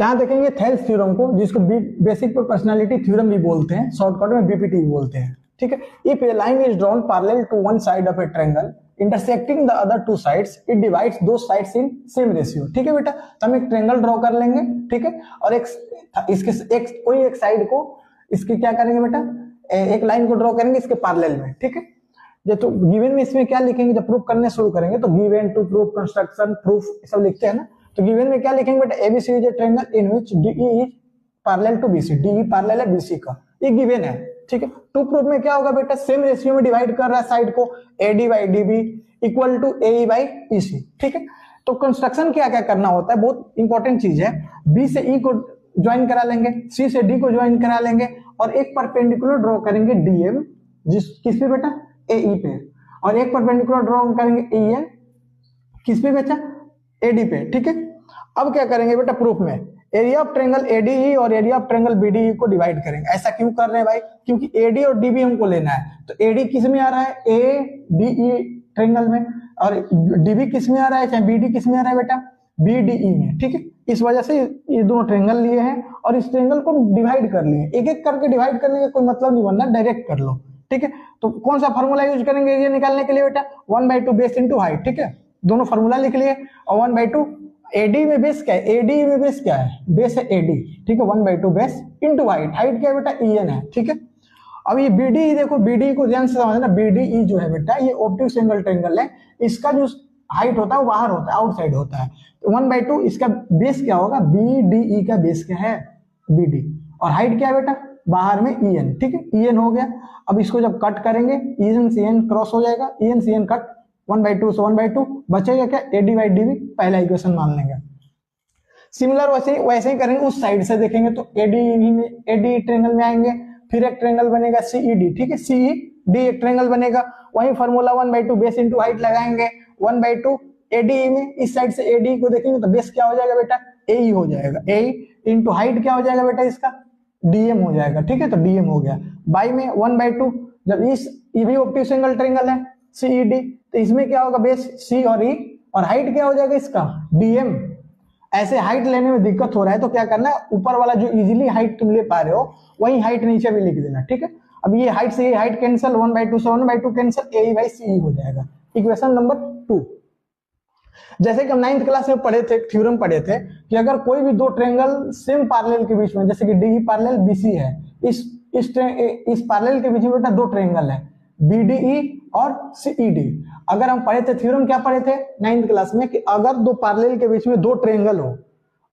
यहाँ देखेंगे Thales theorem को, जिसको बेसिक प्रोपोर्शनैलिटी थ्योरम भी बोलते हैं, शॉर्टकट में बीपीटी भी बोलते हैं। ठीक है, if a line is drawn parallel to one side of a triangle intersecting the other two sides, it divides दो साइड्स इन सेम रेशियो। ठीक है बेटा, तो हम एक ट्रायंगल ड्रॉ कर लेंगे, ठीक है, और कोई एक साइड को इसकी क्या करेंगे बेटा, एक लाइन को ड्रॉ करेंगे इसके पैरेलल में। ठीक है, ये तो गिवन में इसमें क्या लिखेंगे, जब प्रूफ करने शुरू करेंगे तो given to proof construction proof सब लिखते हैं ना, तो गिवन में क्या लिखेंगे बेटा, ABC is a triangle in which DE is parallel to BC, DE parallel है बीसी का, ये गिवन है। ठीक है, टू प्रूफ में क्या होगा बेटा, सेम रेशियो में डिवाइड कर रहा है साइड को, AD by DB equal to AE by EC. ठीक है, तो कंस्ट्रक्शन क्या क्या करना होता है, बहुत इंपॉर्टेंट चीज है। बी से ई को ज्वाइन करा लेंगे, सी से डी को ज्वाइन करा लेंगे, और एक परपेंडिकुलर ड्रॉ करेंगे डीएम, जिस किस पे बेटा, एई पे, और एक परपेंडिकुलर ड्रॉ करेंगे एएन किस पे बेटा, एडी पे। ठीक है, अब क्या करेंगे बेटा, प्रूफ में एरिया ऑफ ट्रायंगल एडीई और एरिया ऑफ ट्रायंगल बीडीई को डिवाइड करेंगे। ऐसा क्यों कर रहे हैं भाई, क्योंकि एडी और डीबी हमको लेना है, तो एडी किस में आ रहा है, ए डीई ट्रायंगल में, और डीबी किस में आ रहा है, चाहे बीडी किस में आ रहा है बेटा, बीडीई में। ठीक है, इस वजह से ये दोनों ट्रायंगल लिए हैं और इस ट्रायंगल को डिवाइड कर लिए। एक एक करके डिवाइड करने का कोई मतलब नहीं बनना, डायरेक्ट कर लो। ठीक है, तो कौन सा फॉर्मूला यूज करेंगे एरिया निकालने के लिए बेटा, 1/2 बेस इंटू हाइट। ठीक है, दोनों फॉर्मूला लिख लिए, और 1/2 एडी में बेस क्या है, एडी में बेस क्या है, बेस है एडी। ठीक है, 1/2 बेस इंटू हाइट, हाइट क्या है बेटा, ईएन है। ठीक है, अब ये बीडी देखो, बीडी को ध्यान से समझना, बीडीई जो है बेटा ये ऑब्ट्यूज एंगल ट्रायंगल है, इसका जो हाइट होता है वो बाहर होता है, आउटसाइड होता है, तो 1/2 इसका बेस क्या होगा, बीडीई का बेस क्या है, बीडी, और हाइट क्या है बेटा, बाहर में ईएन। ठीक है, ईएन हो गया। अब इसको जब कट करेंगे ईएन से एन क्रॉस हो जाएगा, ईएन से एन कट, 1/2 से 1/2 बचेगा क्या, एडी बाई डीबी, पहला इक्वेशन मान लेंगे। सिमिलर वैसे ही करेंगे, उस साइड से देखेंगे तो एडी ट्रायंगल में आएंगे, फिर एक ट्रायंगल बनेगा सीईडी। ठीक है, सीईडी एक ट्रायंगल बनेगा, वही फॉर्मूला 1/2 बेस इंटू हाइट लगाएंगे, 1/2 एडी में, इस साइड से एडी को देखेंगे तो बेस क्या हो जाएगा बेटा, एई हो जाएगा, एई इंटू हाइट क्या हो जाएगा बेटा इसका, डीएम हो जाएगा। ठीक है, तो डीएम हो गया, बाई में 1/2, जब ये भी ऑब्ट्यूज एंगल ट्रायंगल है सीईडी, तो इसमें क्या होगा, बेस सी और ई, और हाइट क्या हो जाएगा इसका, डीएम। ऐसे हाइट लेने में दिक्कत हो रहा है तो क्या करना है, ऊपर वाला जो इजीली हाइट तुम ले पा रहे हो वही हाइट नीचे भी लिख देना। ठीक है, अब ये हाइट से ये हाइट कैंसिल, 1/2 से 1/2 कैंसिल, ए बाई सी हो जाएगा। Equation number 2। जैसे कि हम 9th क्लास में पढ़े थे, थ्योरम पढ़े थे कि अगर कोई भी दो ट्रायंगल सेम पैरेलल के बीच में, जैसे कि डी पैरेलल बीसी है, इस पैरेलल के बीच में बेटा दो ट्रायंगल है, बीडीई और सीईडी। अगर हम पढ़े थे थ्योरम, क्या पढ़े थे 9th क्लास में, कि अगर दो पैरेलल के बीच में दो ट्रायंगल हो